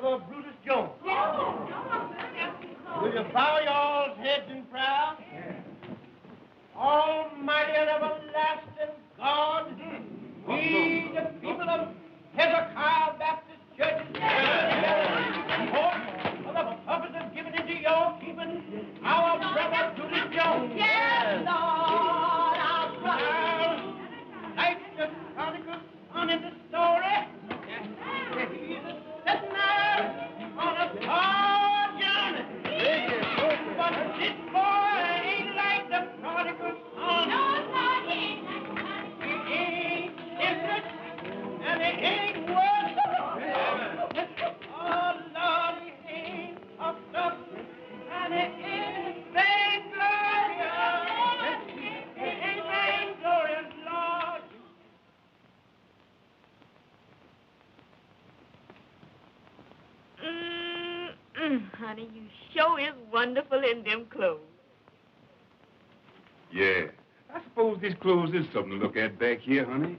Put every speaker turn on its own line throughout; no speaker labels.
Brother Brutus Jones. Will you bow y'all's heads in prayer? Almighty and everlasting God, we, the people of Hezekiah Baptist Church, for the purpose of giving into your keeping our brother Brutus Jones.
Yes, Lord, our brother.
Like the prodigal son in the story, he's sitting there on a hard journey. But this boy ain't like the prodigal son.
No, he ain't.
He ain't different, and he ain't worse. Oh, Lord, he ain't puffed up, and he ain't vainglorious. He ain't vainglorious, Lord.
Honey, you sure is wonderful in them clothes.
Yeah. I suppose these clothes is something to look at back here, honey.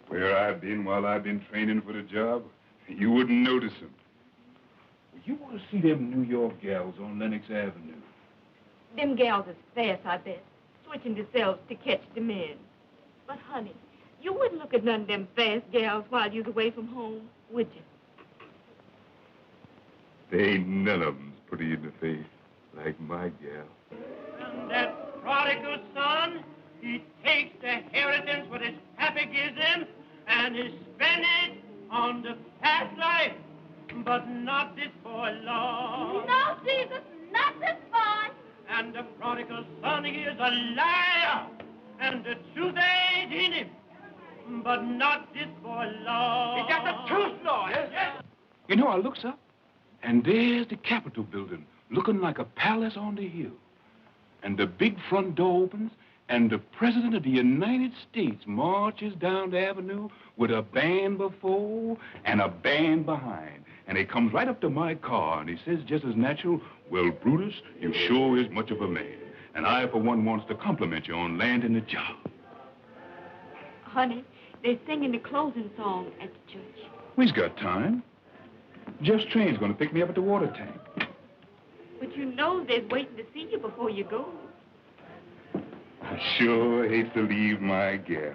Where I've been while I've been training for the job, you wouldn't notice them. You want to see them New York gals on Lenox Avenue?
Them gals is fast, I bet, switching themselves to catch the men. But, honey, you wouldn't look at none of them fast gals while you was away from home, would you?
There ain't none of them's pretty in the face like my gal.
And that prodigal son, he takes the inheritance what his pappy gives him, and he spends it on the past life. But not this boy, Lord.
No, Jesus, not this boy.
And the prodigal son, he is a liar, and the truth ain't in him. But not this boy, Lord. He got the truth, Lord. Yes.
You know, I looks up, and there's the Capitol building, looking like a palace on the hill. And the big front door opens, and the President of the United States marches down the avenue with a band before and a band behind. And he comes right up to my car, and he says just as natural, "Well, Brutus, you sure is much of a man. And I, for one, wants to compliment you on landing the job."
Honey, they're singing the closing song at the church.
We's got time. Jeff's train's gonna pick me up at the water tank.
But you know they're waiting to see you before you go.
I sure hate to leave my gal.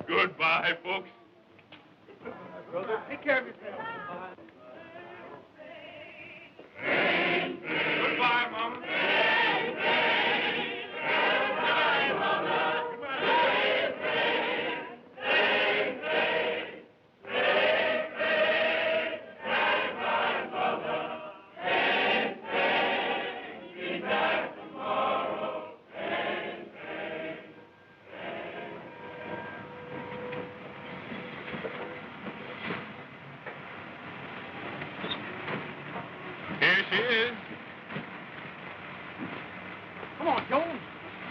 Goodbye, folks.
Brother, take care of yourself. Goodbye, Mama.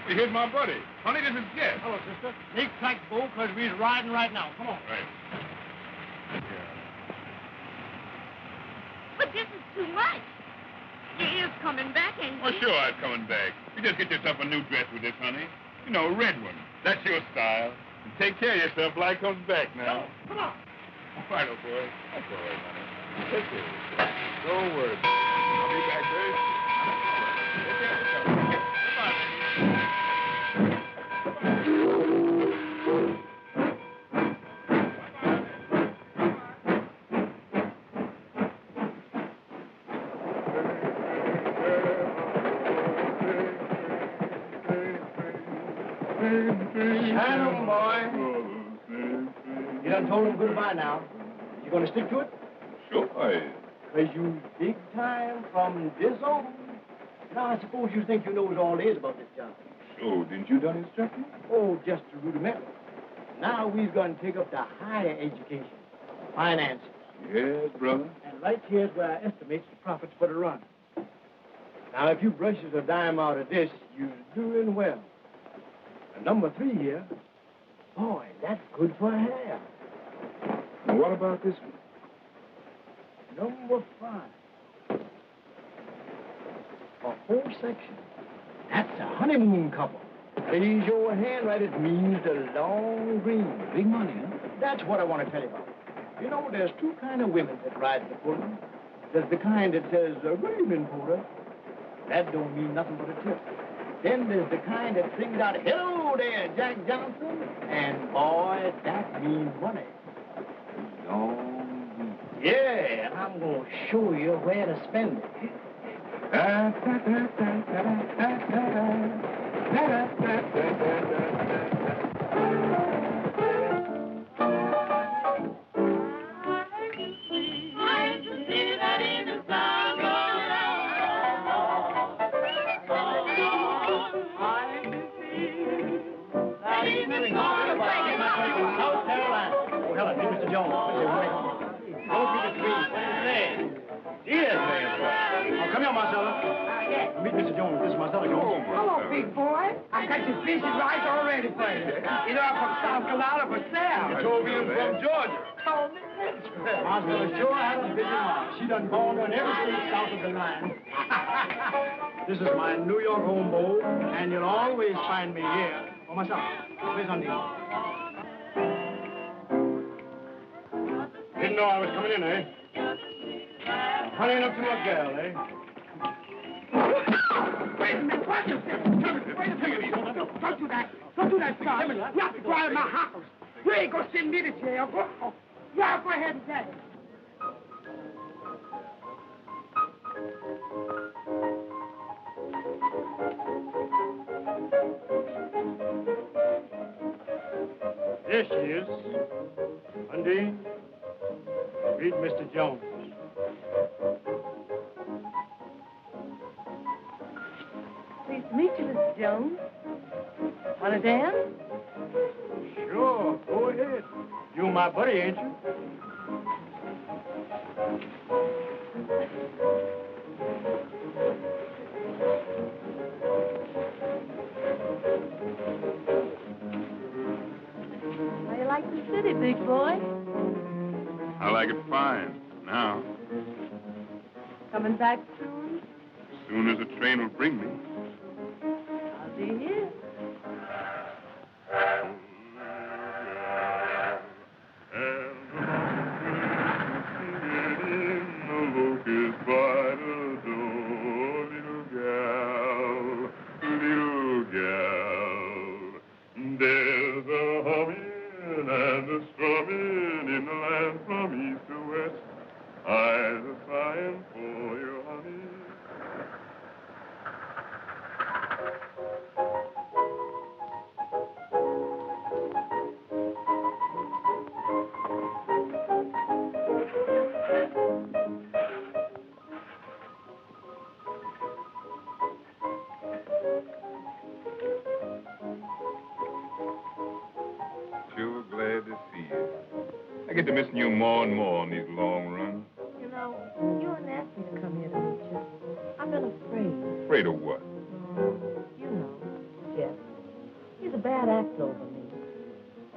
Hey, here's my buddy. Honey, this is Jeff.
Hello, sister. Take track, Bo, because we're riding right now. Come on.
Right.
But this is too much. You is coming back, ain't
Well,
you?
sure, I'm coming back. You just get yourself a new dress with this, honey. You know, a red one. That's your style. And take care of yourself till I comes back now.
Come on.
All right, old boy. That's all right, honey. Take care of yourself. Don't worry. I'll be back very soon. Take care of yourself. Goodbye, lady.
Shannon, boy. You done told him goodbye now. You gonna stick to it?
Sure, I...
Because you big time from this on. Now, I suppose you think you knows all there is about this job.
Sure, didn't you done instruct me?
Oh, just a rudimental. Now we're going to take up the higher education, finances.
Yes, brother.
And right here's where I estimate the profits for the run. Now, if you brushes a dime out of this, you're doing well. And number 3 here, boy, that's good for hair.
And what about this one?
Number 5. A whole section. That's a honeymoon couple. Raise your hand right, it means the long green.
Big money, huh?
That's what I want to tell you about. You know, there's 2 kind of women that ride the Pullman. There's the kind that says, good evening, Porter. That don't mean nothing but a tip. Then there's the kind that sings out, hello there, Jack Johnson. And boy, that means money.
Long green.
Yeah, and I'm going to show you where to spend it. South Carolina. Oh, hello, Mr. Jones. Don't be between. Yes, man. Oh, come here, Marcella.
Yes.
Meet Mr. Jones. This is Marcella Jones.
Hello, big boy. I got your fish and rice all ready for you. You know, I'm from South Carolina for sale.
You told me you was from Georgia.
Told me this.
Marcella sure had a busy mom. She done gone on every state south of the line. This is my New York home, Bo, and you'll always find me here. Oh, Marcella, where's Undine? Didn't know I was coming in, eh? Honeying up to my gal, eh?
Wait a minute. Watch yourself. Wait a minute. Don't do that. Don't do that, son. You have to go out of my house. You ain't gonna send me to jail. Go. Yeah, go ahead and get it.
There she is. Undine, meet Mr. Jones.
Pleased to meet you, Mr. Jones. Want to dance?
Sure, go ahead. You my buddy, ain't you?
How you like the city, big boy?
I like it fine. Now,
Coming back soon?
as soon as the train will bring me.
I'll be here.
There's a humming and a strumming in the land from east to west. Eyes are sighing for your honey. Sure glad to see you. I get to missing you more and more on these long runs.
You know, you and asked me to come here to meet you. I've been afraid.
Afraid of what?
You know, Jeff. a bad act over me.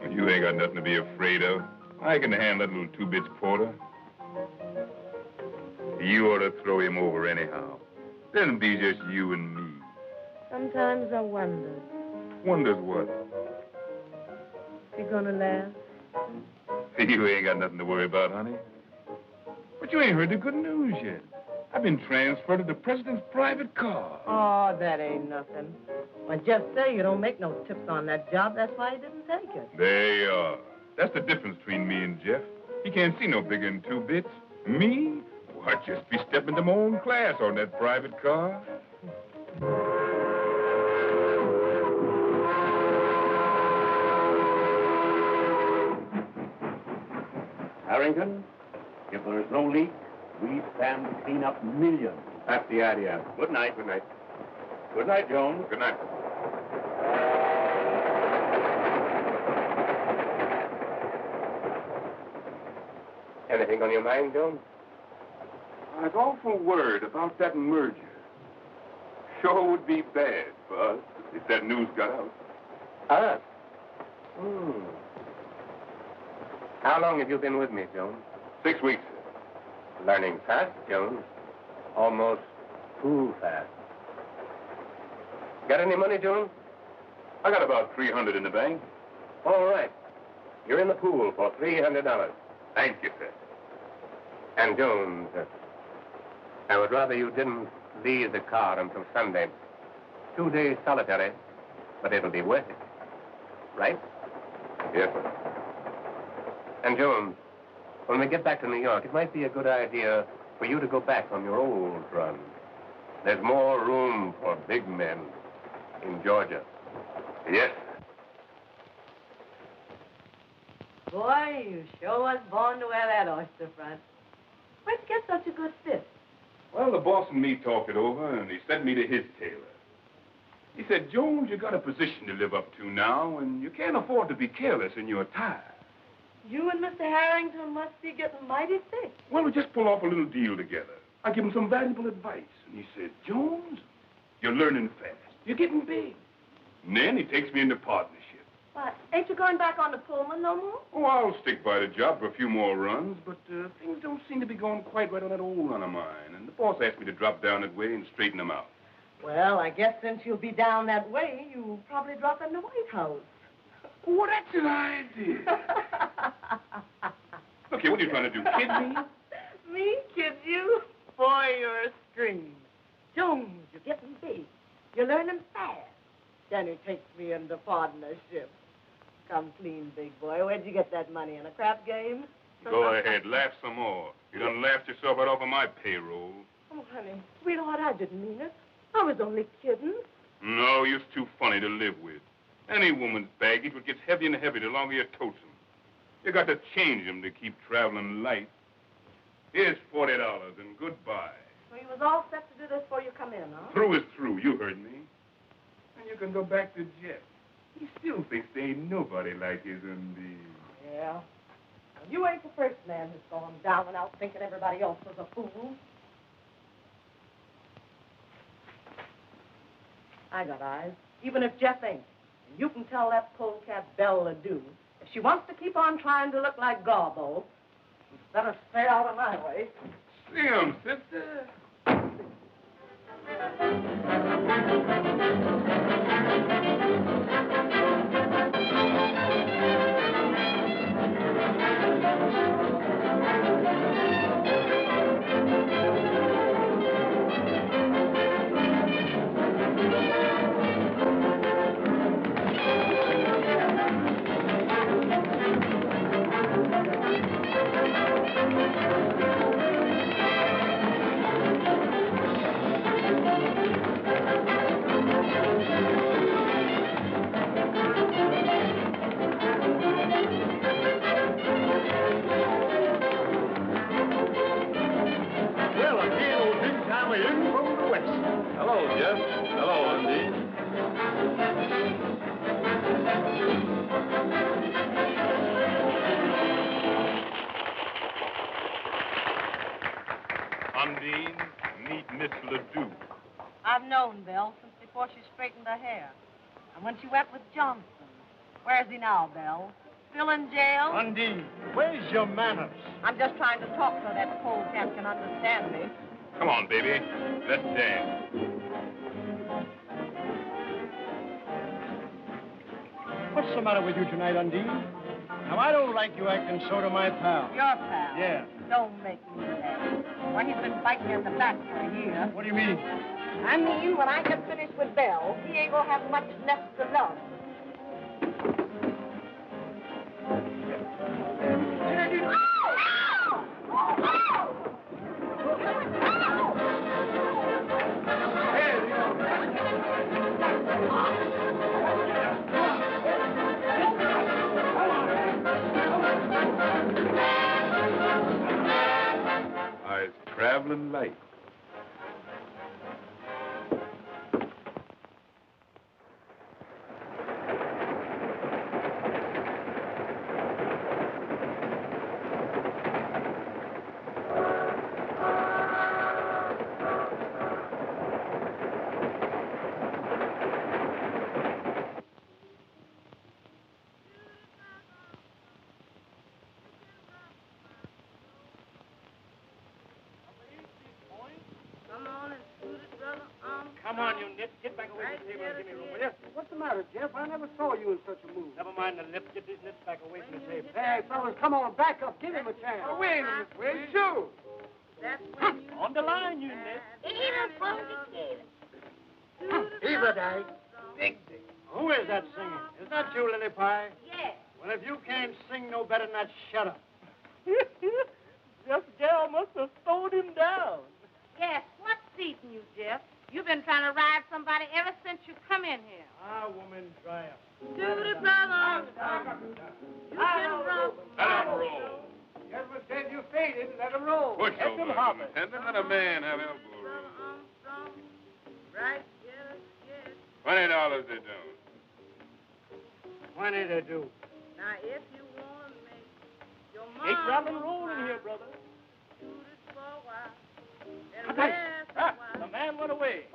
Well, you ain't got nothing to be afraid of. I can handle that little two-bits porter. You ought to throw him over anyhow. Then be just you and me.
Sometimes I wonder
Wonders what?
if you're gonna laugh.
You ain't got nothing to worry about, honey. But you ain't heard the good news yet. I've been transferred to the president's private car.
Oh, that ain't nothing. Well, just say you don't make no tips on that job. That's why you didn't take it.
There you are. That's the difference between me and Jeff. He can't see no bigger than 2 bits. Me? Well, I'd just be stepping to my own class on that private car.
Harrington, if there is no leak, we stand to clean up millions.
That's the idea.
Good night. Good night. Good night, Jones.
Good night.
Anything on your mind, Jones?
I was awful worried about that merger. Sure would be bad for us if that news got out.
Us? How long have you been with me, Jones?
6 weeks.
Learning fast, Jones. Almost too fast. Got any money, Jones?
I got about $300 in the bank.
All right. You're in the pool for $300.
Thank you, sir.
And, Jones, I would rather you didn't leave the car until Sunday. 2 days solitary, but it'll be worth it. Right?
Yes, sir.
And, Jones, when we get back to New York, it might be a good idea for you to go back on your old run. There's more room for big men in Georgia.
Yes.
Boy, you sure was born to wear that oyster front. Where'd you get such a good fit?
Well, the boss and me talked it over, and he sent me to his tailor. He said, Jones, you got a position to live up to now, and you can't afford to be careless in your attire.
You and Mr. Harrington must be getting mighty thick.
Well, we just pull off a little deal together. I give him some valuable advice, and he said, Jones, you're learning fast. You're getting big. And then he takes me into partnership.
What, ain't you going back on the Pullman no more?
Oh, I'll stick by the job for a few more runs, but things don't seem to be going quite right on that old run of mine, and the boss asked me to drop down that way and straighten them out.
Well, I guess since you'll be down that way, you'll probably drop in the White House.
Oh, that's an idea. Look here, what are you trying to do, kid me?
Me kid you? Boy, you're a scream. Jones, you're getting big. You're learning fast. Then he takes me into partnership. Come clean, big boy. Where'd you get that money? In a crap game?
Go ahead, laugh some more. You done laughed yourself right off of my payroll.
Oh, honey, sweetheart, I didn't mean it. I was only kidding.
No, you're too funny to live with. Any woman's baggage would get heavier and heavier the longer you tote them. You got to change them to keep traveling light. Here's $40 and goodbye.
So you was all set to do this before you come in, huh?
Through is through, you heard me. And you can go back to Jeff. He still thinks there ain't nobody like his Undine.
Yeah. Well, you ain't the first man who's gone down and out thinking everybody else was a fool. I got eyes, even if Jeff ain't. And you can tell that polecat Belle Ledoux, if she wants to keep on trying to look like Garbo, she's better stay out of my way.
See him, sister. Undine, meet Miss Ledoux.
I've known Belle since before she straightened her hair. And when she went with Johnson. Where's he now, Belle? Still in jail?
Undine, where's your manners?
I'm just trying to talk so that polecat can understand me.
Come on, baby. Let's dance.
What's the matter with you tonight, Undine? Now, I don't like you acting so to my pal.
Your pal?
Yeah.
Don't make me laugh. Why, he's been biting in the back for a year.
What do you mean?
I mean, when I get finished with Belle, he ain't gonna have much left to love.
Eyes traveling light.
Come on, you nip. Get back away from the table and give me room, will you?
What's the matter, Jeff? I never saw you in such a mood.
Never mind the lips. Get these nips back away from the table.
Hey, fellas, come on, back up. Give him a chance. Oh, wait a minute, wait. Sure.
On the line, you nip.
Eva Day. Big day.
Who is that singing? Is that you, Lily Pie?
Yes.
Well, if you can't sing no better than that, shut up. Jeff Gal must have stoned him down.
Yes, what's eating you, Jeff? You've been trying to ride somebody ever since you come in here.
Ah, woman, dry up.
Duty, brother. You can rock.
Let him roll.
Gentlemen said you faded. Let him roll.
Push
Let
over,
them hop it.
Superintendent. Let a man have elbow room.
Right, yes.
$20 they don't.
20 to do.
Now, if you want to make your
Take
mom
rock and roll in here, brother.
do this for a while, and
Okay.
rest a
Ah,
while.
the man went away.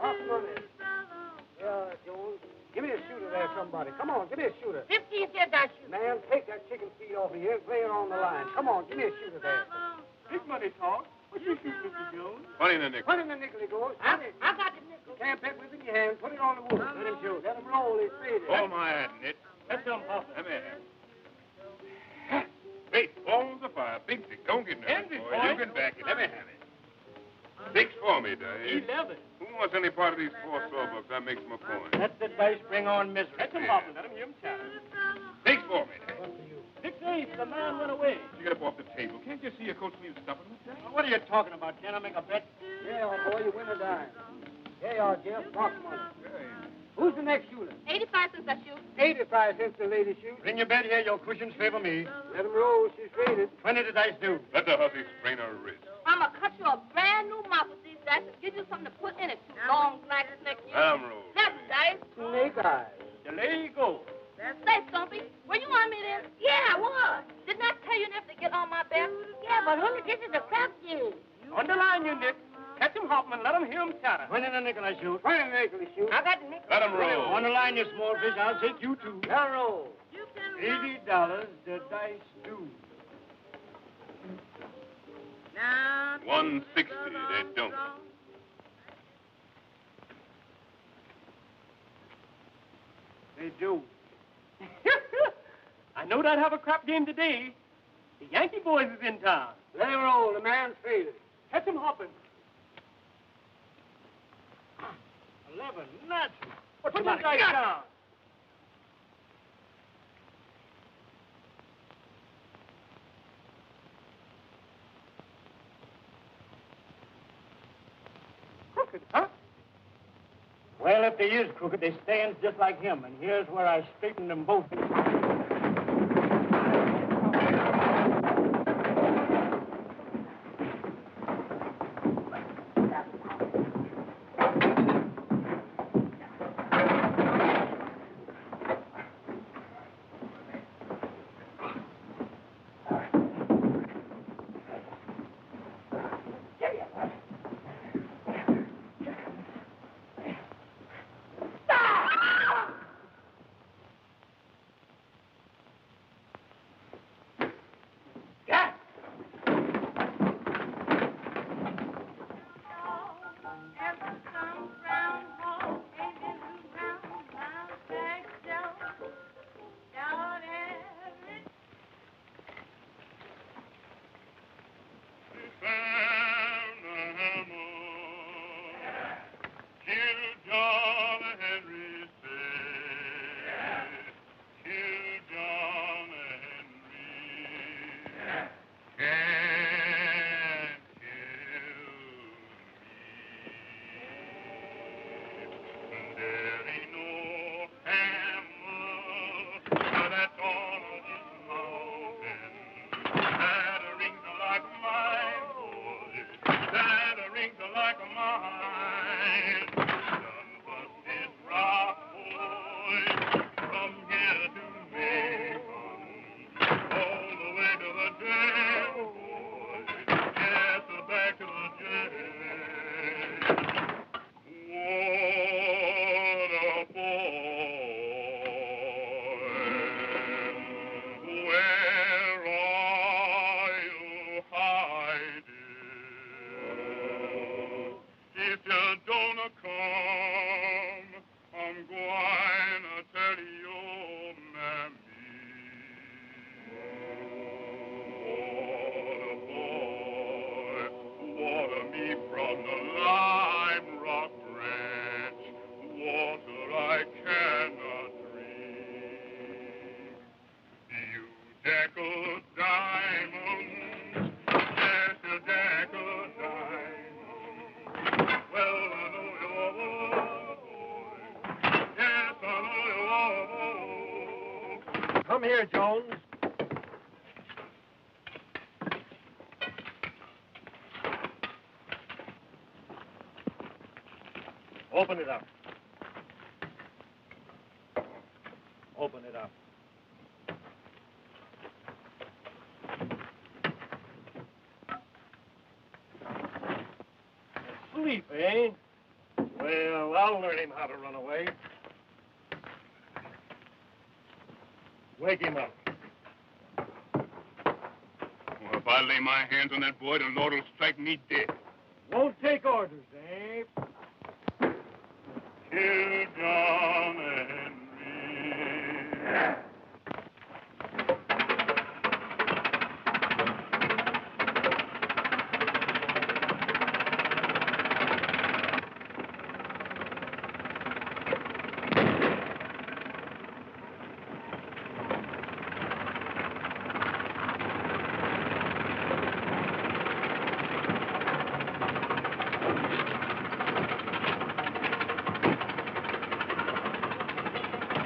Jones, give me a shooter there, somebody. Come on, give me a shooter.
50 said that you.
Man, take that chicken feed off of here and lay it on the line. Come on, give me a shooter there.
Big money talk. What you shoot, Mr. Jones?
20 in the nickel.
Put in the nickel, he goes.
I got the nickel.
You can't bet with it in your hand. Put it on the wood. Let him shoot. Let him roll. He's faded.
Hold my hat, Nit.
Let them hop it.
Come here. Wait, balls of fire. Big stick. Don't get nervous,
Empty,
boy.
boy.
You can back it. Let me have it. 6 for me, Dave.
11.
Who wants any part of these 4 sawbucks? That makes my point.
Let the dice bring on misery. Let them hop it. Let him hear him chat.
6 for me, Dave.
6-8. The man went away.
You get up off the table. Can't you see your coat sleeve stuffing with that?
What are you talking about? Can I make a bet?
Yeah, old boy, you win a dime. There you are, Jeff. Box money. Who's the next shooter?
85 cents I shoot.
85 cents the lady shoots.
Bring your bet here. Your cushions favor me.
Let him roll. She's faded.
20 the dice do.
Let the hussy sprain her wrist.
I'm going to cut you a brand new mop with these dice and give you something to put in it, you long, black snake.
Let 'em roll.
That's dice.
Snake eyes.
There you go.
Say, Stumpy, were you on me then? Yeah, I was. Didn't I tell you never to get on my back? Yeah, but honey, this is a crap game.
On the line, you Nick. Catch him, Hoffman. Let him hear him chatter. 20 the nickel I shoot.
20 the nickel he shoots.
I got the nickel.
Let 'em roll.
On the line, you small fish. I'll take you too.
Let him roll.
$80 the dice do.
Now,
160 they don't.
They do. I know I'd have a crap game today. The Yankee boys is in town.
Let him roll. The man's faded.
Catch him hopping. 11 nuts. Put the dice down. Crooked, huh? Well, if they is crooked, they stands just like him, and here's where I straighten them both.
jackal diamonds. Yes, your jackal diamonds. Well, I know you're boy. Yes, I know you're boy.
Come here, Jones. Open it up. Open it up. Asleep, eh? Well, I'll learn him how to run away. Wake him up.
Well, if I lay my hands on that boy, the Lord will strike me dead.
Won't take orders, eh?
Kill John Henry.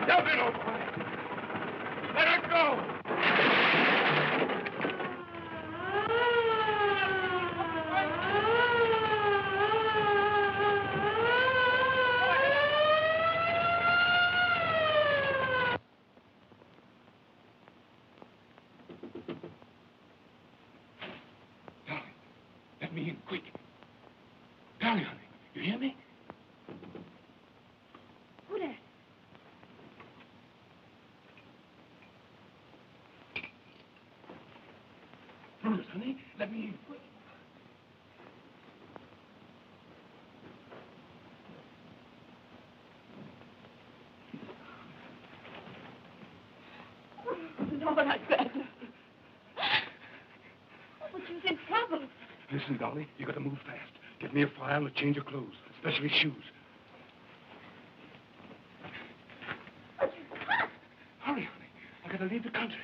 Jump in, old boy. Let her go. Darling, let me in quick. Darling, honey, you hear me?
Who there?
Bruce, honey, let me in quick.
No, not bad. But you's in trouble.
Listen, Dolly, you gotta move fast. Get me a file and a change of clothes, especially shoes. Hurry, honey. I gotta leave the country.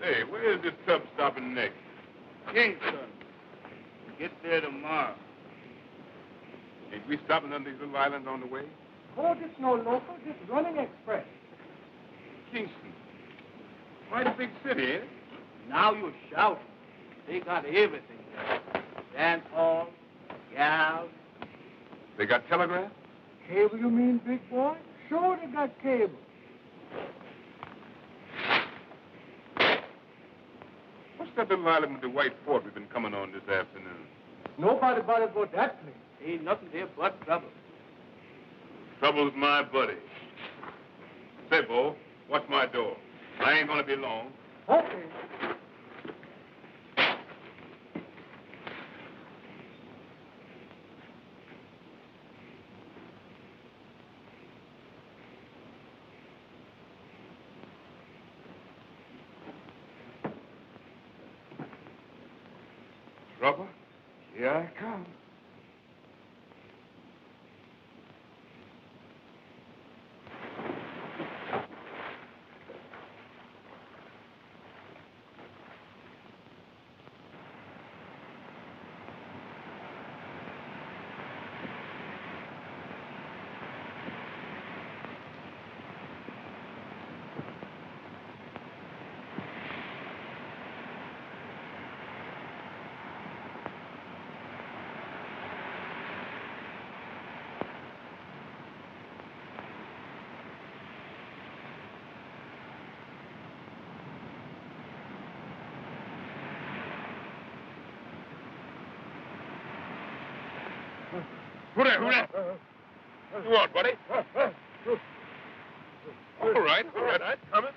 Hey, where's this tub stopping next?
Kingston. Get there tomorrow.
Ain't we stopping on these little islands on the way?
Oh, this no local, this running express.
Kingston. Quite a big city, ain't it?
Now you shouting. They got everything there. Dance hall, gals.
They got telegraph?
Cable, you mean, big boy? Sure they got cable.
What's that little island with the white fort we've been coming on this afternoon?
Nobody bothered about that place. Ain't nothing there but trouble.
Trouble's my buddy. Say, Bo, watch my door. I ain't gonna be long.
Okay.
Trouble? Here I come. Who there? You want, buddy? All right. Coming.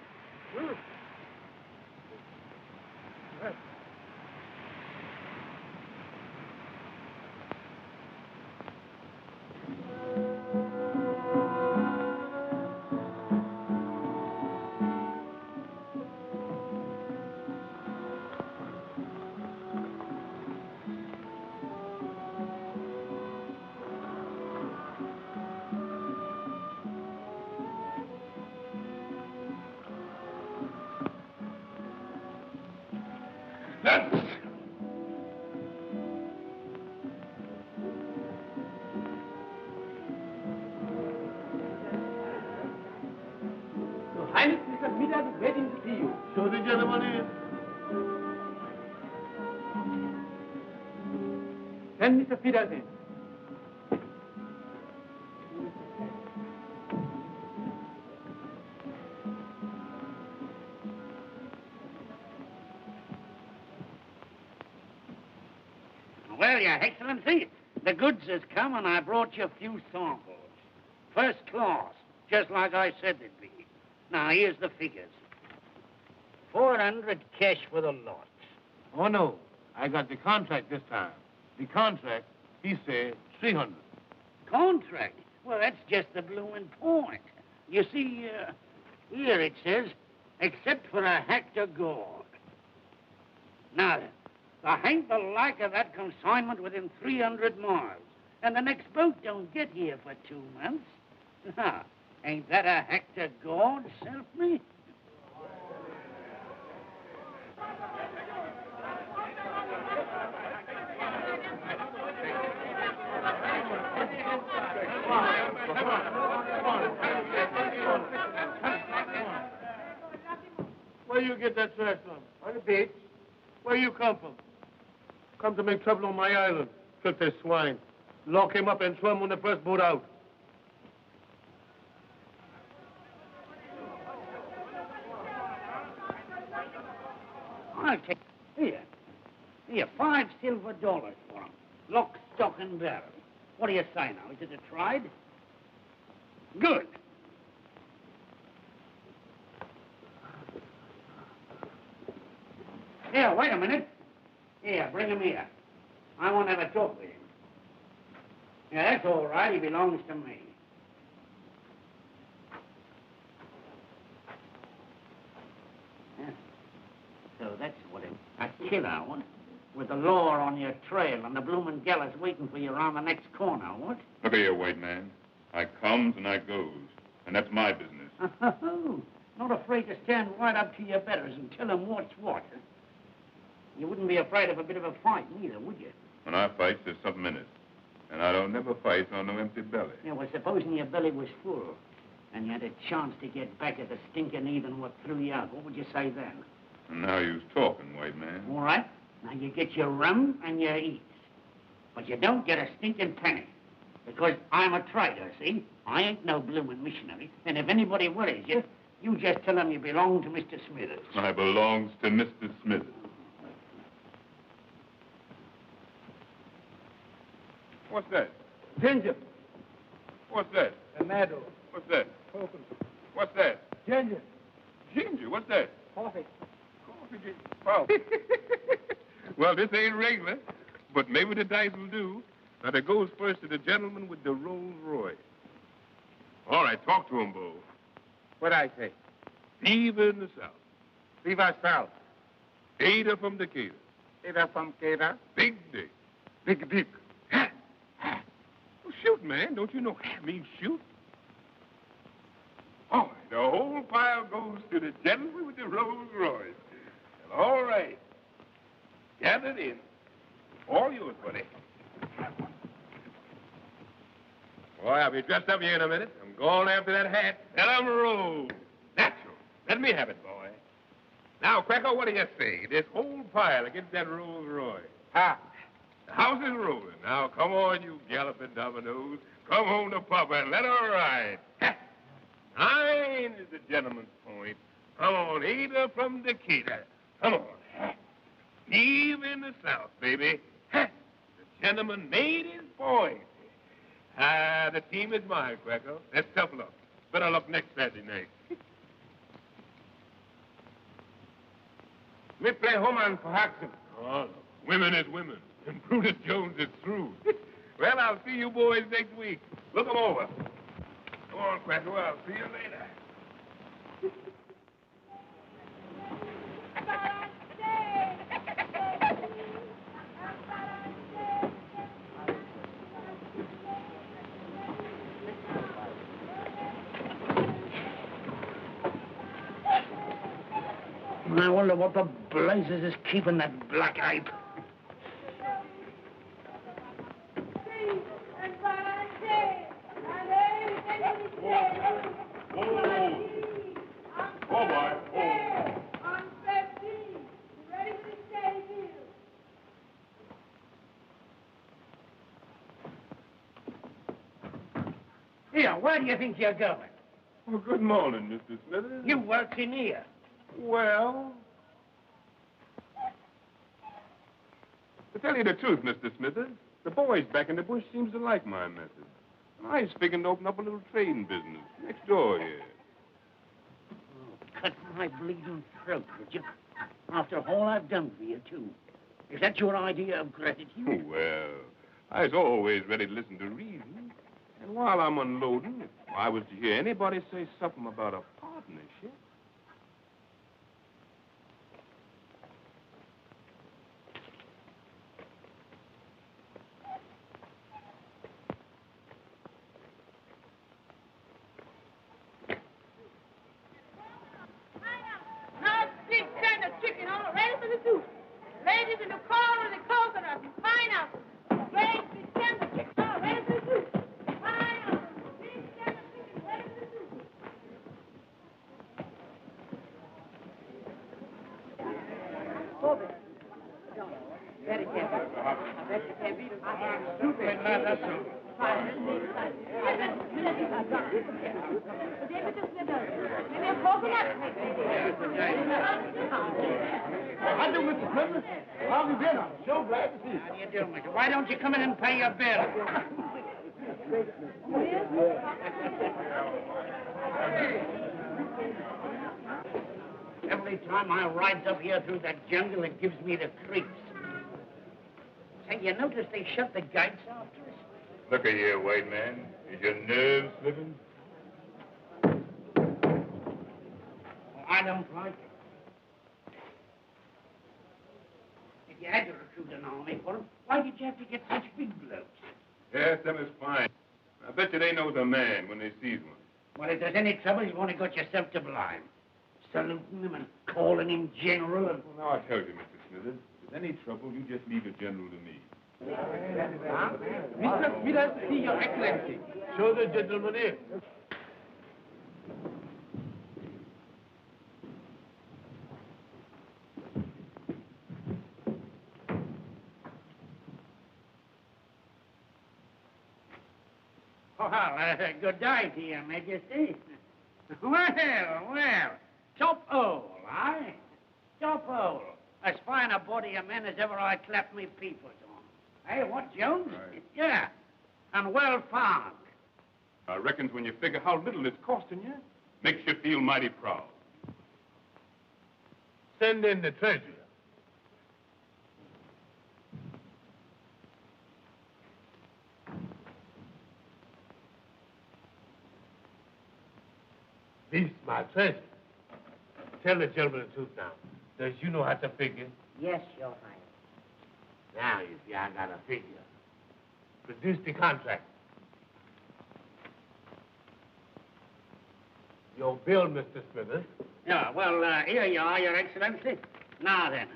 Your Highness, Mr. Miller is waiting to see you.
Show the gentleman in.
Send Mr. Peters in.
Well, Your Excellency, the goods has come and I brought you a few samples. First class, just like I said they'd be. Now, here's the figures. 400 cash for the lot.
Oh, no. I got the contract this time. The contract, he said 300.
Contract? Well, that's just the bloomin' point. You see, here it says, except for a hectare gold. Now, there ain't the like of that consignment within 300 miles. And the next boat don't get here for 2 months. Now, ain't that a hectare gold, self me?
Where you get that trash from? On the beach. Where you come from? Come to make trouble on my island. Filthy swine. Lock him up and throw him on the first boat out.
I'll take... Here, $5 silver for him. Lock, stock, and barrel. What do you say now? Is it a tried? Good. Here, wait a minute. Here, bring him here. I want to have a talk with him. Yeah, that's all right. He belongs to me. Yeah. So that's what it... A killer, what? With the law on your trail and the bloomin' gallows waiting for you around the next corner, what?
Look here, white man. I comes and I goes, and that's my business.
Not afraid to stand right up to your betters and tell them what's what. You wouldn't be afraid of a bit of a fight, neither, would you?
When I fight, there's something in it. And I don't never fight on no empty belly.
Yeah, well, supposing your belly was full, and you had a chance to get back at the stinking heathen what threw you out, what would you say then?
And now you's talking, white man.
All right. Now, you get your rum and your eats. But you don't get a stinking penny. Because I'm a trader, see? I ain't no bloomin' missionary. And if anybody worries you, you just tell them you belong to Mr. Smithers.
I belongs to Mr. Smithers. What's that?
Ginger.
What's that?
Tomato.
What's that?
Coconut.
What's that?
Ginger.
Ginger. What's that?
Coffee.
Wow. Well, this ain't regular, but maybe the dice will do. Now, it goes first to the gentleman with the Rolls Royce. All right, talk to him, Bo.
What I say?
Fever in the South.
Viva South.
Ada from Decatur.
Ada from Cada.
Big Dick.
Big Dick.
Well, shoot, man. Don't you know that means shoot? All right, the whole pile goes to the gentleman with the Rolls Royce. And all right. Gathered in. All yours, buddy. Boy, I'll be dressed up here in a minute. I'm going after that hat. Let 'em roll. Natural. Let me have it, boy. Now, Cracker, what do you say? This whole pile against that Rolls Royce.
Ha.
The house is rolling. Now, come on, you galloping dominoes. Come home to Papa and let her ride. Ha. 9 is the gentleman's point. Come on, Ada from Decatur. Come on. Ha. Eve in the South, baby. Ha. The gentleman made his point.
Ah, the team is mine, Greco. That's tough luck. Better luck next Saturday night.
Me play home run for Haxon.
Oh, look, women is women, and Brutus Jones is through. Well, I'll see you boys next week. Look 'em over. Come on, Greco. I'll see you later.
I wonder what the blazes is keeping that black ape. Here, where do you think you're going?
Well, good morning, Mr. Smithers.
You work in here.
Well, to tell you the truth, Mr. Smithers, the boys back in the bush seems to like my method. And I was figuring to open up a little trading business next door here.
Oh, cut my bleeding throat, would you? After all I've done for you, too. Is that your idea of gratitude?
Well, I was always ready to listen to reason. And while I'm unloading, if I was to hear anybody say something about a partnership...
Now, big kind of chicken all ready for the soup. Ladies in the corn and the coconuts and pineapples. Great big kind of chicken all ready for the soup. Pineapples, big kind of chicken ready for the soup. Very careful. I bet you can't beat him.
How do, Mr. Smithers? How have you been? I'm so glad to see you.
How do you do, mister? Why don't you come in and pay your bill? Every time I rides up here through that jungle, it gives me the creeps. Say, you notice they shut the gates after us?
Look at you, white man. Is your nerves slipping?
Well, I don't like it. If you had to recruit an army for them, why did you have to get such big blokes?
Yes, them is fine. I bet you they know the man when they sees one.
Well, if there's any trouble, you've only got yourself to blame. Saluting him and calling him general and...
Well, now I tell you, Mr. Smithers, if there's any trouble, you just leave the general to me.
Mr. Smithers, see your excellency. Show the gentleman in.
Well, good day to you, Majesty. Well, top hole, eh? Top hole. As fine a body of men as ever I clapped me peepers on. Hey, what, Jones?
Right.
Yeah, and well found.
I reckon when you figure how little it's costing you, makes you feel mighty proud.
Send in the treasurer. This my treasure. Tell the gentleman the truth now. Does you know how to figure?
Yes, Your Highness.
Now you see I got a figure. Produce the contract. Your bill, Mr. Smithers.
Yeah, well, here you are, Your Excellency. Now then,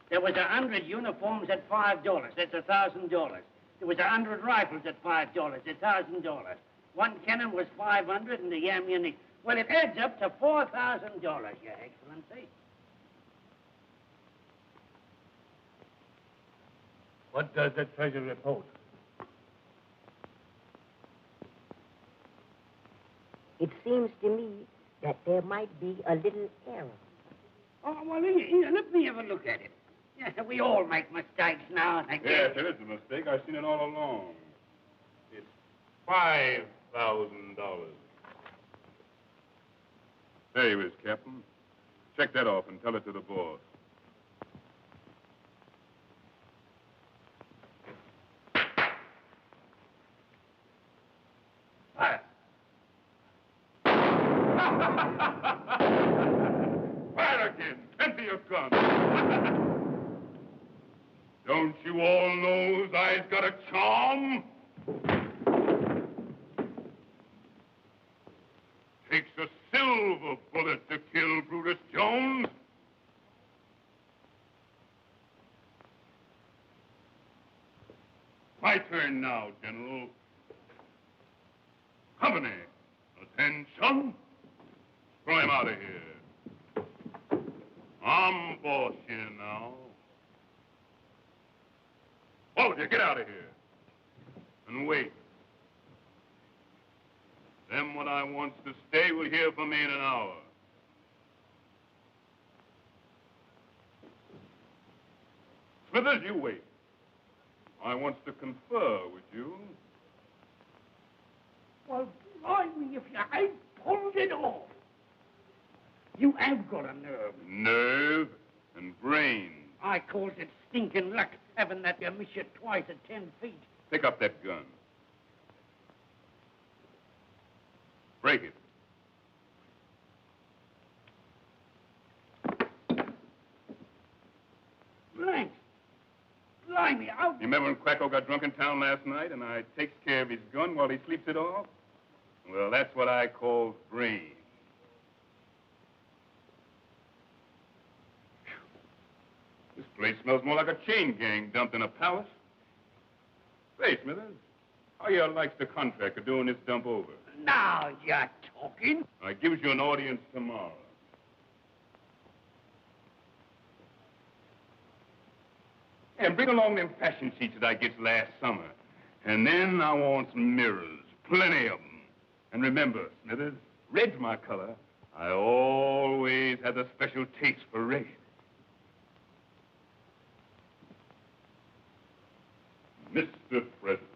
there was 100 uniforms at $5. That's $1,000. There was 100 rifles at $5. $1,000. One cannon was $500 and the ammunition. Well, it adds up to $4,000, Your Excellency.
What does the treasurer report?
It seems to me that there might be a little error.
Oh, well, here, let me have a look at it. Yeah, we all make mistakes now and again.
Yes, it is a mistake. I've seen it all along. It's
$5,000.
There you is, Captain. Check that off and tell it to the boss.
Fire.
Fire again. Empty your gun. Don't you all know I's got a charm? Takes a silver bullet to kill Brutus Jones. My turn now, General. Company, attention. Throw him out of here. I'm boss here now. All of you, get out of here. And wait. Them what I wants to stay will hear from me in an hour. Smithers, you wait. I wants to confer with you.
Well, blimey, if you ain't pulled it off. You have got a nerve.
Nerve and brain.
I calls it stinking luck, having that you miss you twice at 10 feet.
Pick up that gun. Break it.
Blanks. Blimey, how...
You remember when Quacko got drunk in town last night and I takes care of his gun while he sleeps it off? Well, that's what I call brain. This place smells more like a chain gang dumped in a palace. Say, Smithers, how you likes the contract of doing this dump over?
Now you're talking.
I gives you an audience tomorrow. And bring along them fashion sheets that I gets last summer. And then I want some mirrors, plenty of them. And remember, Smithers, red's my color. I always had a special taste for red. Mr. President.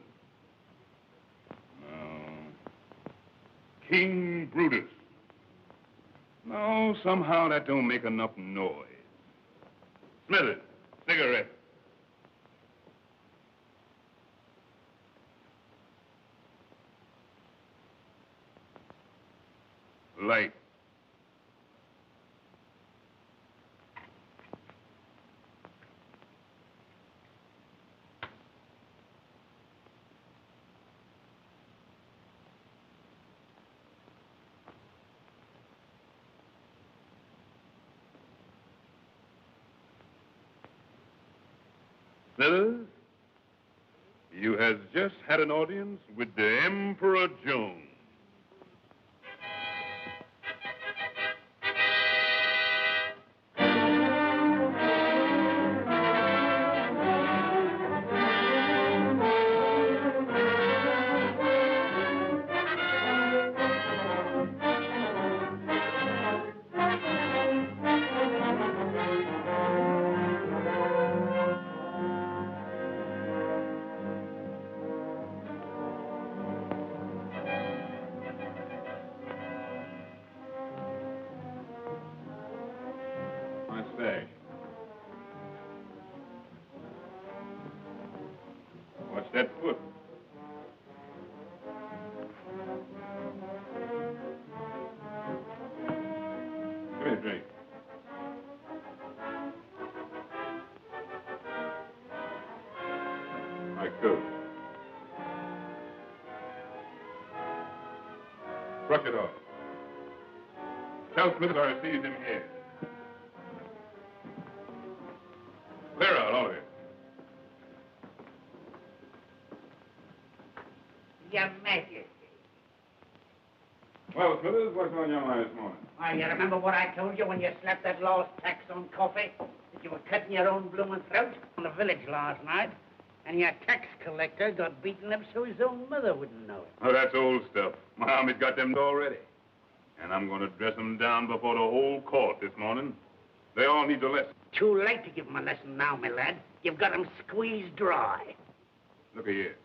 No. King Brutus. No, somehow that don't make enough noise. Smithers, cigarette. Light. Smithers, you has just had an audience with the Emperor Jones. Watch that foot. Give me a drink. My coat. Brush it off. Tell Smith I seized him here. Clear out, all of you.
Your Majesty.
Well, Smithers, what's on your mind this morning?
Why, you remember what I told you when you slapped that lost tax on coffee? That you were cutting your own blooming throat in the village last night, and your tax collector got beaten up so his own mother wouldn't know it.
Oh, that's old stuff. My army's got them already. And I'm going to dress them down before the whole court this morning. They all need a lesson.
Too late to give them a lesson now, my lad. You've got them squeezed dry.
Look here.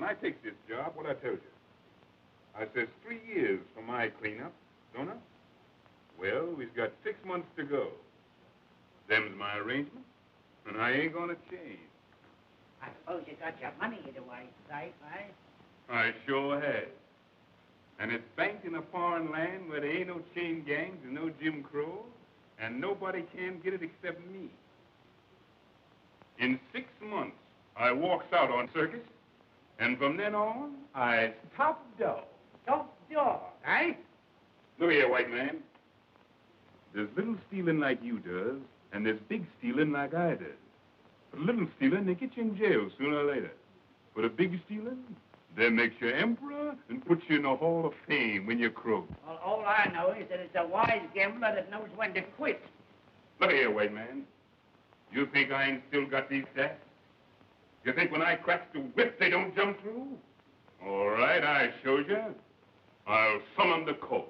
When I take this job, what I tell you? I says 3 years for my cleanup, don't I? Well, we've got 6 months to go. Them's my arrangement, and I ain't gonna change.
I suppose you got your money in the right place, eh?
I sure have. And it's banked in a foreign land where there ain't no chain gangs and no Jim Crow, and nobody can get it except me. In 6 months, I walks out on circus, and from then on, I top dog.
Top dog, eh?
Look here, white man. There's little stealing like you does, and there's big stealing like I does. For little stealing, they get you in jail sooner or later. For the big stealing, they makes you emperor and puts you in the Hall of Fame when you croak.
Well, all I know is that it's a wise gambler that knows when to quit.
Look here, white man. You think I ain't still got these sacks? You think when I crack the whip, they don't jump through? All right, I showed you. I'll summon the court.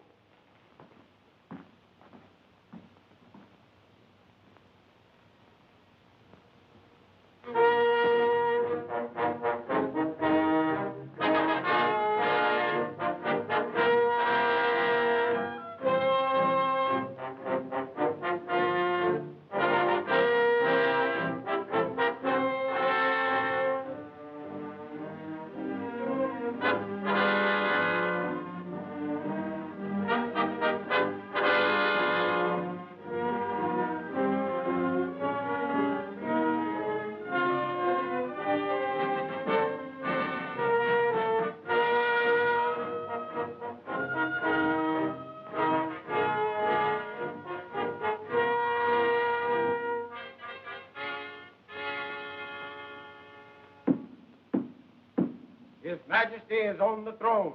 His Majesty is on the throne.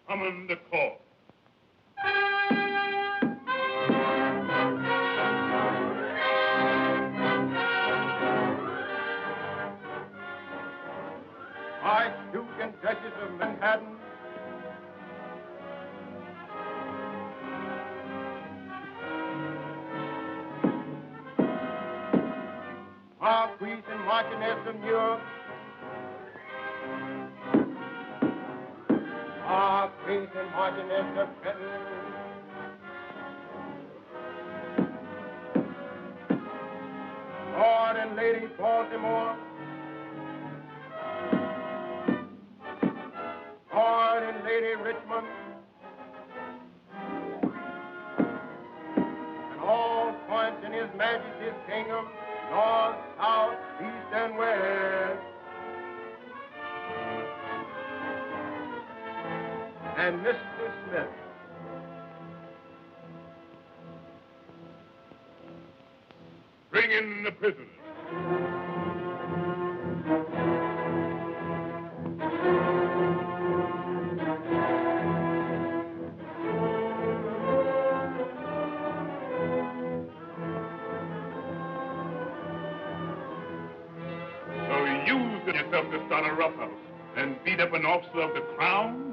Summon the court.
Archduke and Duchess of Manhattan, Marquis and Marchioness of New York, Marquis and Marchioness of Trenton, Lord and Lady Baltimore, Lord and Lady Richmond, and all points in His Majesty's kingdom, north, south, east, and west. And Mr. Smith.
Bring in the prisoners. So you used yourself to start a roughhouse and beat up an officer of the crown?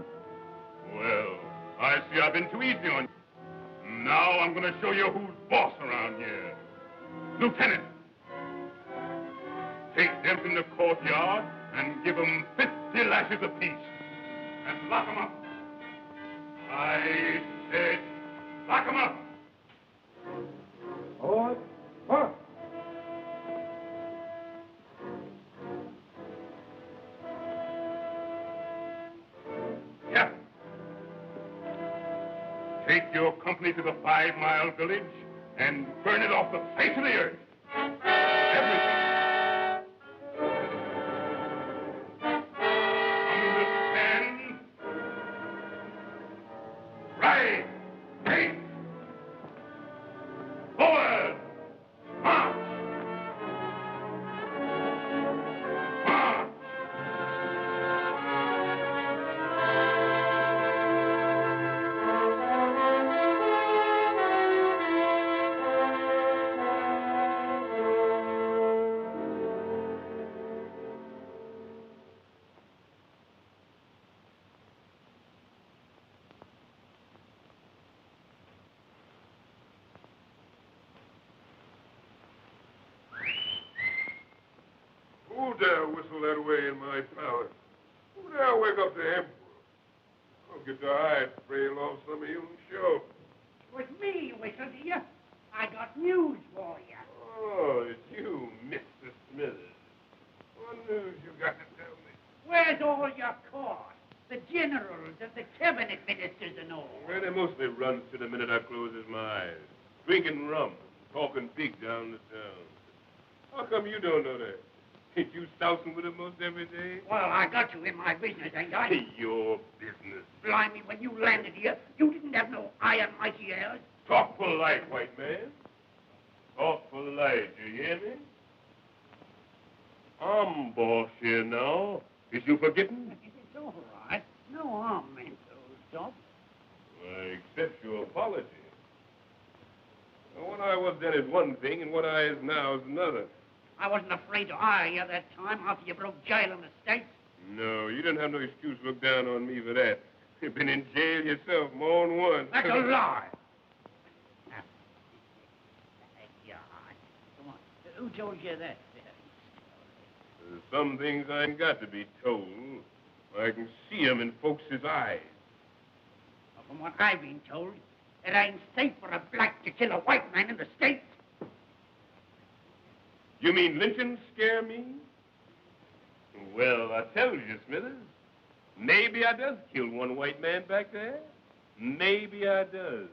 Well, I see I've been too easy on you. Now I'm going to show you who's boss around here. Lieutenant, take them in the courtyard and give them 50 lashes apiece. And lock them up. I said, lock them up.
Forward, forward.
Yeah. Take your company to the 5-mile village and burn it off the face of the earth. Everything. Understand? Right. Take. Forward. March. March. Who dare whistle that way in my palace?
Now wake up the Emperor. I'll get the eye trail off some of you and show.
It was me, Whistle, dear. I got news for you.
Oh, it's you, Mr. Smithers. What news you got to tell me?
Where's all your court? The generals and the cabinet ministers and all.
Well, they mostly run to the minute I closes my eyes. Drinking rum, talking big down the town. How come you don't know that? Ain't you sousing with them most every day?
Well, I got you in my business, ain't I?
Your business.
Blimey, when you landed here, you didn't have no iron mighty ears.
Talk polite, white man. Talk polite, you hear me? I'm boss here now. Is you forgetting?
It's all right. No harm meant, old top.
I accept your apology. What I was then is one thing, and what I is now is another.
I wasn't afraid to hire you that time after you broke jail in the States.
No, you didn't have no excuse to look down on me for that. You've been in jail yourself more than once.
That's a lie. Yeah, come on. Who told you that?
There's some things I ain't got to be told. I can see 'em in folks' eyes.
Well, from what I've been told, it ain't safe for a black to kill a white man in the States.
You mean lynching scare me? Well, I tell you, Smithers, maybe I does kill one white man back there. Maybe I does.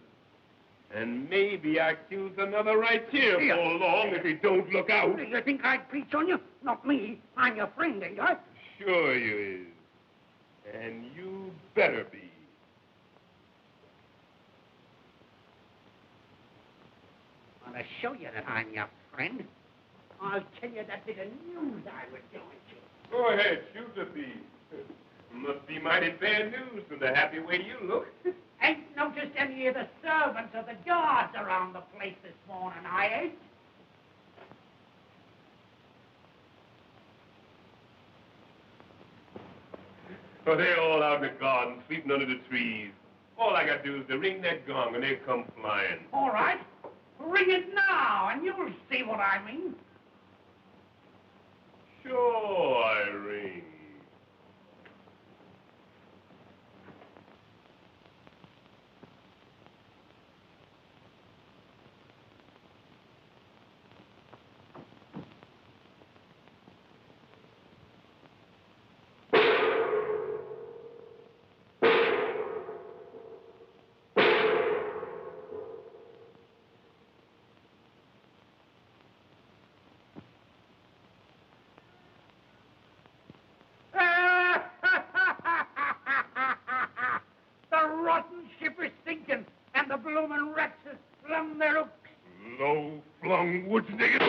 And maybe I kills another right here before long if he don't look out.
You think I'd preach on you? Not me. I'm your friend, ain't I?
Sure you is. And you better be.
Well, to show you that I'm your friend, I'll tell you that bit of news I was going to.
Go ahead, shoot the thief. Must be mighty bad news from the happy way you look.
Ain't noticed any of the servants or the guards around the place this morning, I ain't.
Oh, they're all out in the garden, sleeping under the trees. All I got to do is to ring that gong, and they come flying.
All right. Ring it now, and you'll see what I mean.
Sure, I ring.
And the bloomin' rats has flung their hooks.
Low-flung woods nigger.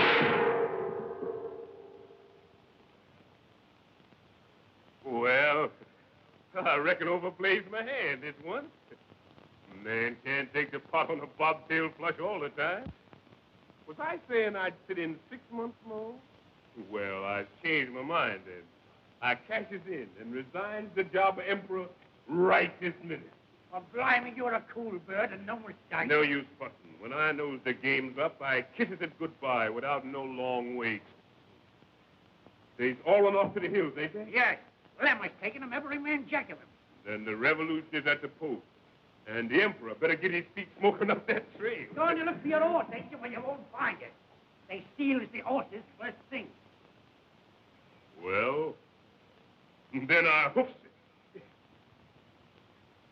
Well, I reckon overplays my hand this one. Man can't take the pot on a bobtail flush all the time. Was I saying I'd sit in 6 months more? Well, I changed my mind then. I cashes in and resigns the job of emperor right this minute.
Well, blimey, you're a cool bird and no mistake.
No use fussing. When I knows the game's up, I kisses it goodbye without no long wait. They's all on off to the hills, ain't they?
Yes. Lem has taken them, every man jack of him.
Then the revolution is at the post. And the emperor better get his feet smoking up that trail.
Going to look for your horse, ain't you? Well, you won't find it. They steals the horses first thing.
Well, then I hoofs it.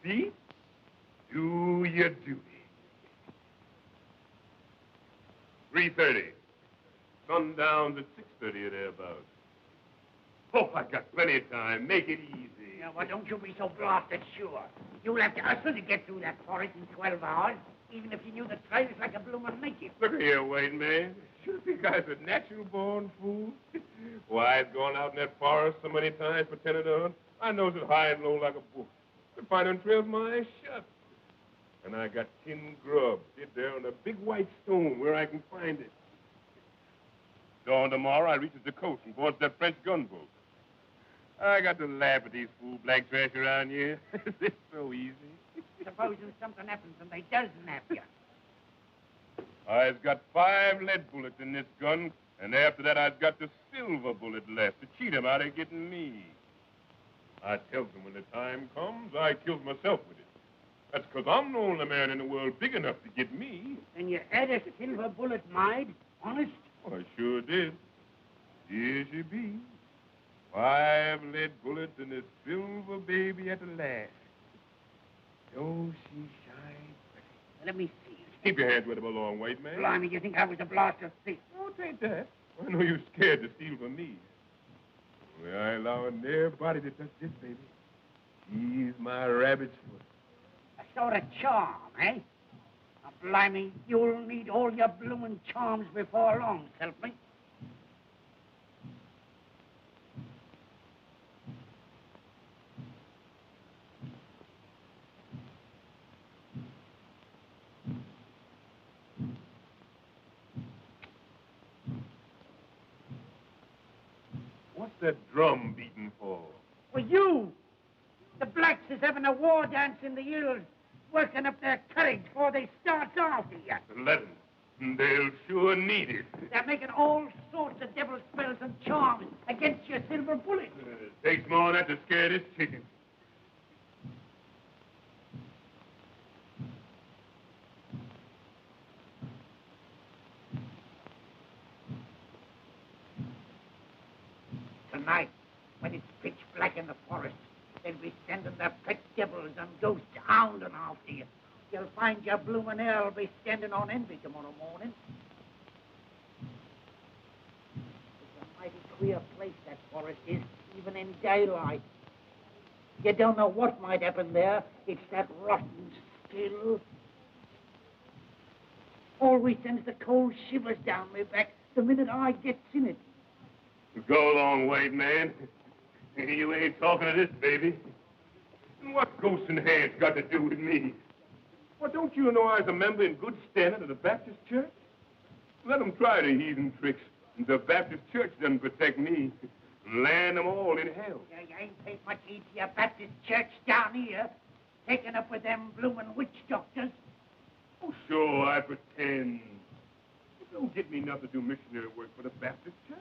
See? Do your duty. 3:30. Sundown's at 6:30 or thereabouts. Oh, I got plenty of time. Make it easy.
Yeah, well, don't you be so blasted sure. You'll have to hustle to get through that forest in 12 hours, even if you knew the trails like a bloomin' native.
Look here, white man. You think I was a natural-born fool? Why, I've gone out in that forest so many times pretending to hunt. I knows it high and low like a book. I find them trails my eyes shut. And I got 10 grubs hid there on a big white stone where I can find it. Dawn tomorrow, I reaches the coast and boards that French gunboat. I got to laugh at these fool black trash around here. It's so easy.
Supposing something happens and they does nap you.
I've got 5 lead bullets in this gun, and after that I've got the silver bullet left to cheat 'em out of getting me. I tells them when the time comes, I kills myself with it. That's 'cause I'm the only man in the world big enough to get me.
And you had a silver bullet, Maid? Honest?
Oh, I sure did. Here she be. 5 lead bullets and a silver baby at the last. Oh, she shines pretty.
Let me see it.
Keep your hands with him along, white man.
Blimey, you think I was a blaster thief?
Oh, it ain't that. I know you're scared to steal from me. Well, I ain't allowing nobody to touch this baby. She's my rabbit's foot.
A sort of charm, eh? Now, blimey, you'll need all your bloomin' charms before long, help me.
What's that drum beating for?
Well, you! The blacks is having a war dance in the hills, working up their courage before they start off here.
Let 'em. They'll sure need it.
They're making all sorts of devil spells and charms against your silver bullet.
Takes more than that to scare this chicken.
Tonight, when it's pitch black in the forest, they'll be sending their pet devils and ghosts hounding after you. You'll find your bloomin' hell will be standing on envy tomorrow morning. It's a mighty queer place, that forest is, even in daylight. You don't know what might happen there. It's that rotten still. Always sends the cold shivers down my back the minute I gets in it.
Go along, white man. You ain't talking to this baby. And what ghosts and hands got to do with me? Well, don't you know I was a member in good standing of the Baptist church? Let them try the heathen tricks. The Baptist church doesn't protect me. Land them all in hell.
Yeah, you ain't paid much heed to your Baptist church down here, taking up with them bloomin' witch doctors.
Oh, sure, I pretend. It don't get me nothing to do missionary work for the Baptist church.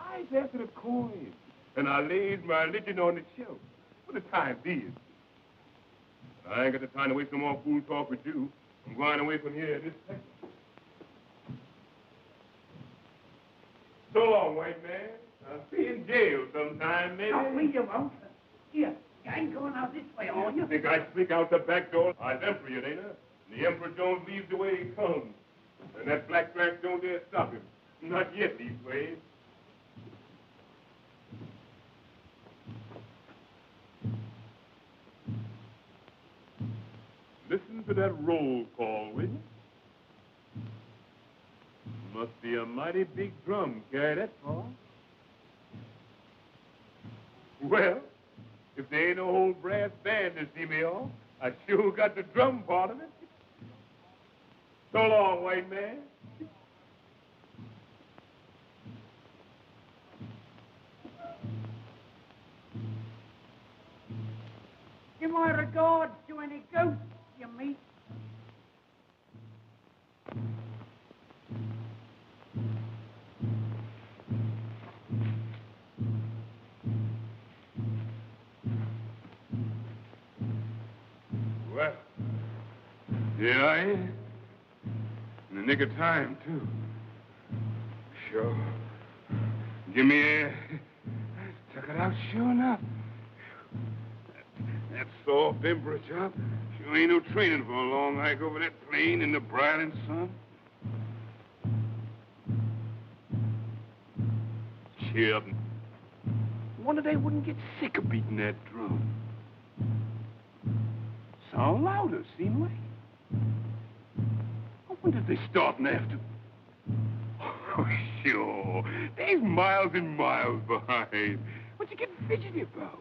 I was after the coin, and I laid my religion on the shelf for the time being. But I ain't got the time to waste no more fool talk with you. I'm going away from here this second. So long, white man. I'll see you in jail sometime, maybe.
No, you won't. Here, you ain't going out this way, are you?
Think I sneak out the back door? I'm Emperor, you ain't I? And the Emperor don't leave the way he comes. And that black track don't dare stop him. Not yet, leastways. Listen to that roll call, will you? Must be a mighty big drum carry that far. Well, if there ain't no whole brass band to see me off, I sure got the drum part of it. So long, white man.
Give my regards to any ghosts you meet.
Well, here I am. In the nick of time, too. Sure. Give me air. I stuck it out sure enough. That soft emperor job sure ain't no training for a long hike over that plain in the brilliant sun. Cheer up. Wonder they wouldn't get sick of beating that drum. Sound louder, seem like. I wonder if they're starting after. Oh, sure. They's miles and miles behind. What you getting fidgety about?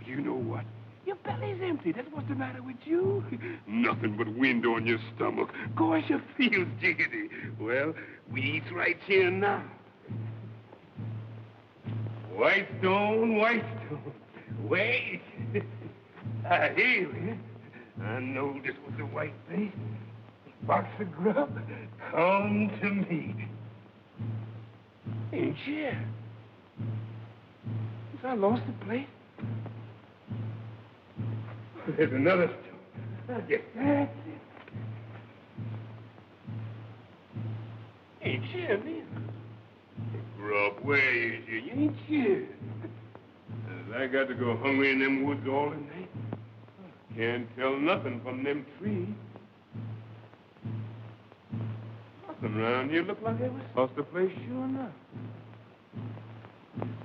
You know what? Your belly's empty. That's what's the matter with you. Nothing but wind on your stomach. Gosh, you feel jiggity. Well, we eat right here now. White stone, white stone. Wait. I hear you. I know this was the white face. Box of grub, come to me. Ain't you? I lost the plate. There's another stone. I guess that's it. Ain't cheering either. Grub, where is you? You ain't cheering. I got to go hungry in them woods all the night. Can't tell nothing from them trees. Nothing around here look like they was lost the place, sure enough.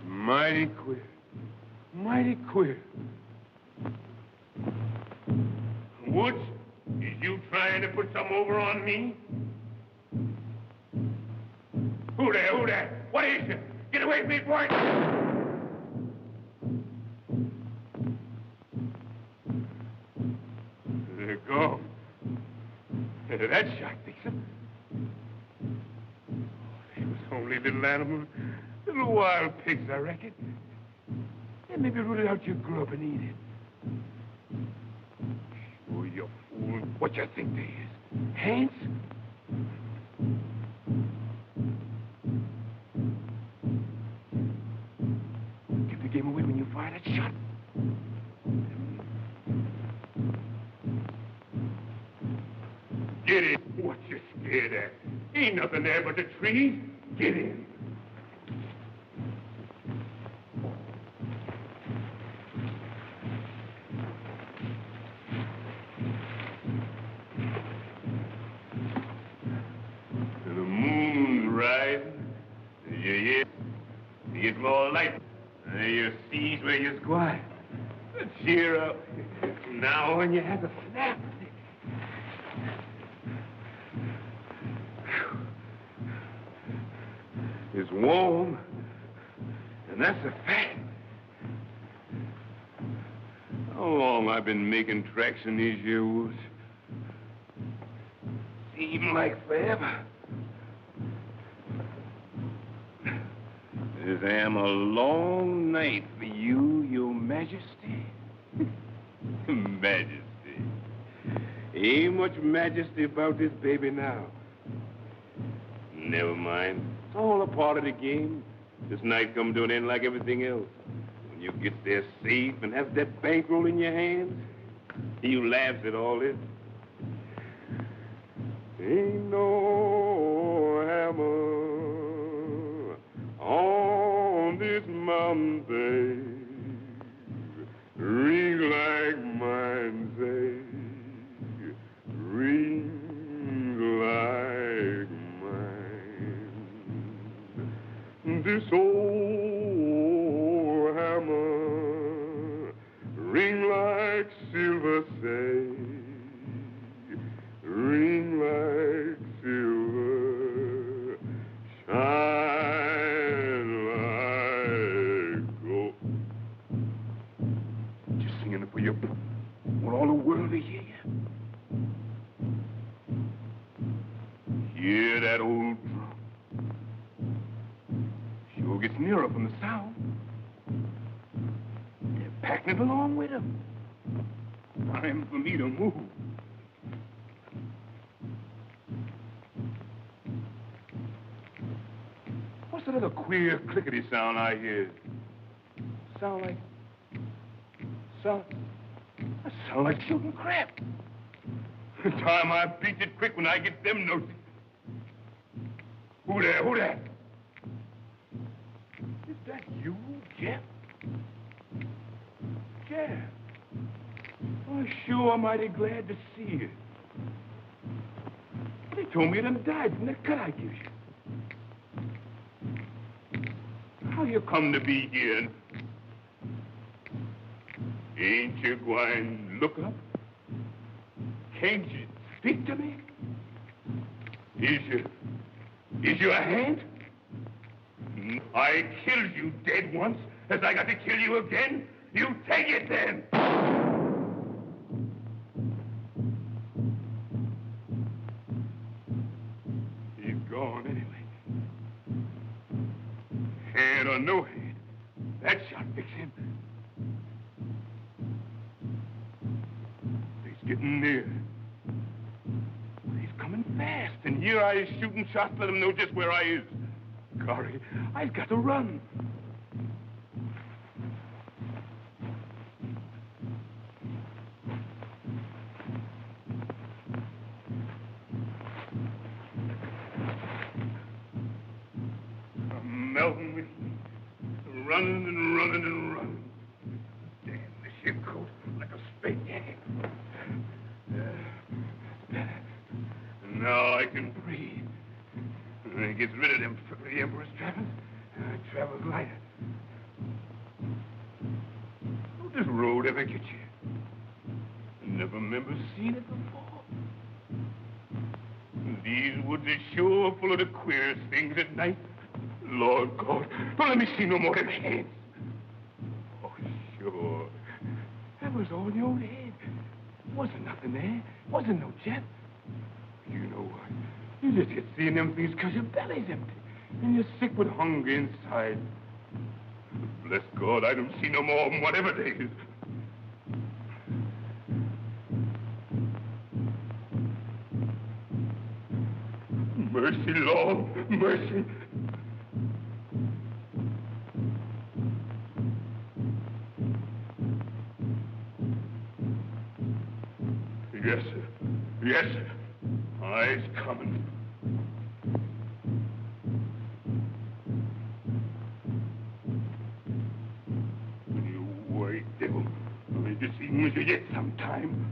Mighty queer. Mighty queer. Woods, is you trying to put some over on me? Who there? Who there? What is it? Get away from me, boy! They're gone. That shot fix him. They was only little animals, little wild pigs, I reckon. They maybe rooted out your grub and eat it. Oh, you fool. What you think they is? Ants? Give the game away when you fire that shot. Get in. What you scared at? Ain't nothing there but the trees. Get in. The moon's rising. You get more light. You see where you're going. Cheer up. Now when you have a snap. It's warm, and that's a fact. How long I've been making tracks in these here woods? Seems like forever. This am a long night for you, your majesty. Majesty. Ain't much majesty about this baby now. Never mind. It's all a part of the game. This night come to an end like everything else. When you get there safe and have that bankroll in your hands, you laughs at all this. Ain't no hammer on this mountain, babe. Ring like mine, say. Ring like mine. This old hammer ring like silver, say. Ring like silver, shine like gold. Just singing it for you. Want all the world to hear you. Hear that old drum. Sure gets nearer from the south. They're packing it along with them. Time for me to move. What's that other queer clickety sound I hear? That sound like shooting crap. Time I beat it quick when I get them notes. Who there? Who there? Is that you, Jeff? Jeff. Oh, sure, I'm mighty glad to see you. They told me them died from that cut I gave you. How you come to be here? Ain't you going to look up? Can't you speak to me? Is you a hand? I killed you dead once. Has I got to kill you again? You take it then. He's gone anyway. Hand or no hand, that shot fix him. He's getting near. He's coming fast, and here I is shooting shots, let him know just where I is. Golly, I've got to run. melting with heat. Running and running and running. Damn, the ship coat like a straight jacket. And now I can breathe. And it gets rid of them the Emperor's travels, and I travel lighter. Don't this road ever get you? I never remember seeing it before. These woods are sure full of the queerest things at night. Lord God, don't let me see no more of them heads. Oh, sure. That was all in your own head. Wasn't nothing there. Wasn't no jet. You know what? You just get seeing them things because your belly's empty. And you're sick with hunger inside. Bless God, I don't see no more of them, whatever they is. Mercy, Lord, mercy. Yes, sir. Yes, sir. I's coming. You white devil. I'll just see you yet sometime.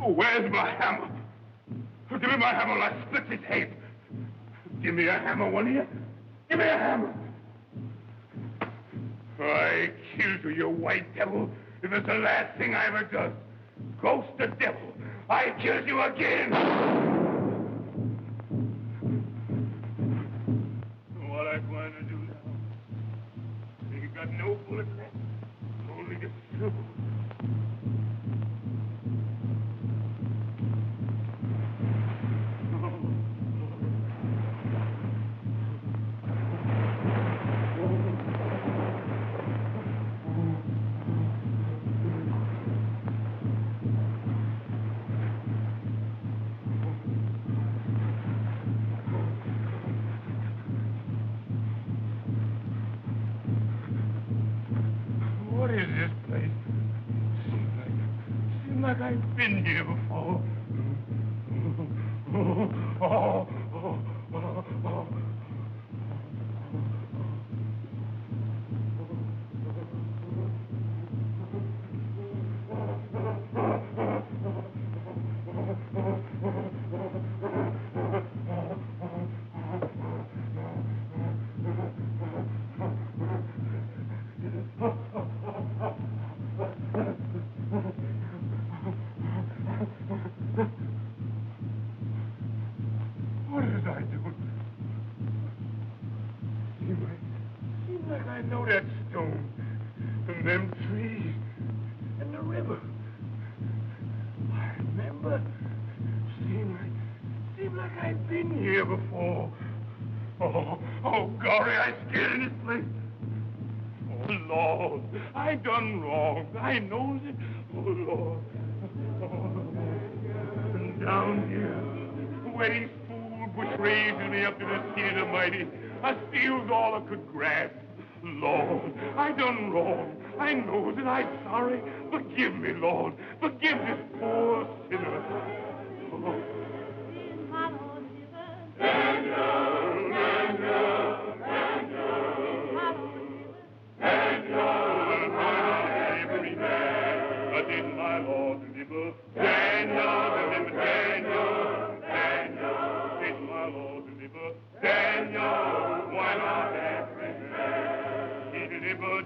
Where's my hammer? Give me my hammer or I split his head. Give me a hammer, one of you. Give me a hammer. I killed you, you white devil. It was the last thing I ever done. Ghost the devil. I killed you again. What I'm going to do now? You got no bullet left. Only the silver. I've been here before. What did I do? Seems like I know that stone, and them trees, and the river. I remember. Seemed like I'd been here before. Oh, Gory, I scared in this place. Oh, Lord, I done wrong. I knows it. Oh, Lord. And down here, where these fool bush raises me up to the seat of the mighty, I steals all I could grasp. Lord, I done wrong. I knows it. I'm sorry. Forgive me, Lord. Forgive this poor sinner. Oh.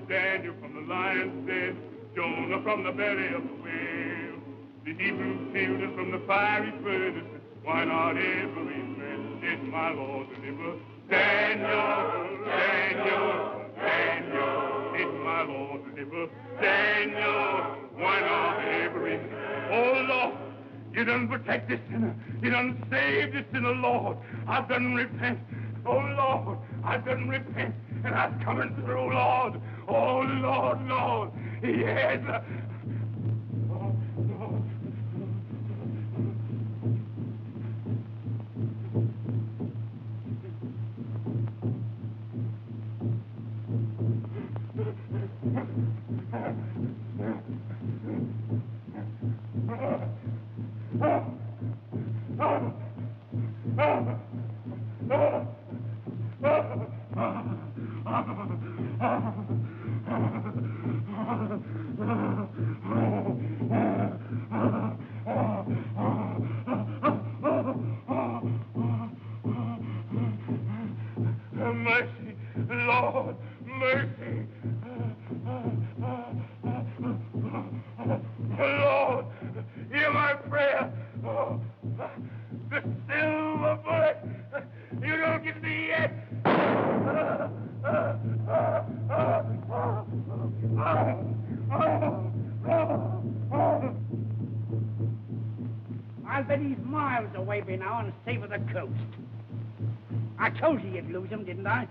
Daniel from the lion's den, Jonah from the belly of the whale, the Hebrew children from the fiery furnace. Why not every man did my Lord deliver? Daniel, Daniel, Daniel, did my Lord deliver? Daniel, why not every man? Oh, Lord, you done protect this sinner. You done save this sinner, Lord. I've done repent. Oh, Lord, I've done repent. and I'm coming through, Lord. Oh, Lord, Lord. Yes. Mercy, Lord, mercy. Lord, hear my prayer. Oh, the silver bullet. You don't get me yet.
I'll bet he's miles away by now and safe of the coast. I told you you'd lose him, didn't I?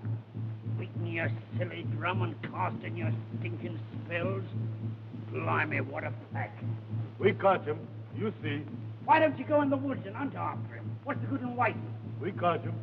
Beating your silly drum and casting your stinking spells. Blimey, what a pack.
We caught him. You see.
Why don't you go in the woods and hunt after him? What's the good in waiting?
We caught him.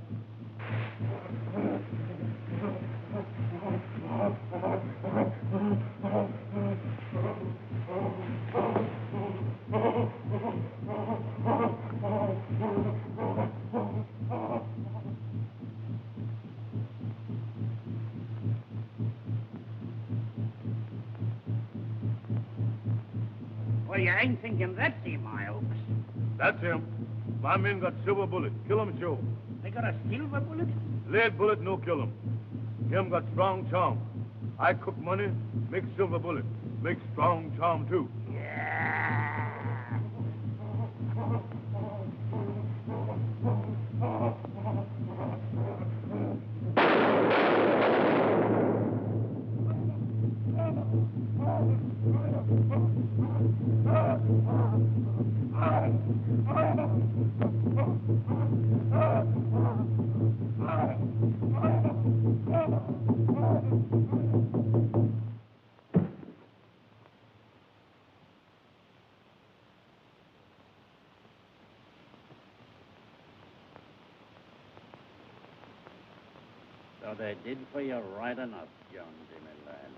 Well, you ain't thinking that's him, my Oaks.
That's him. My men got silver bullet. Kill him, sure.
They got a silver bullet?
Lead bullet, no kill him. Him got strong charm. I cook money, make silver bullet. Make strong charm, too.
Yeah. So they did for you right enough, Jonesy, my lad.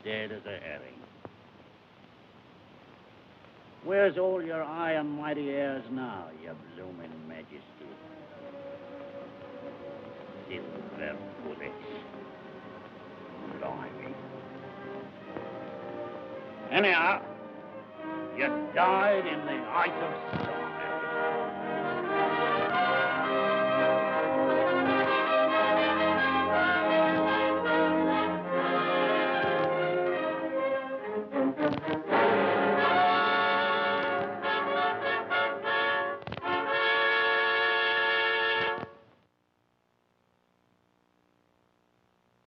Dead as a herring. Where's all your high and mighty airs now, your blooming majesty? Silver bullets. Blimey. Anyhow, you died in the height of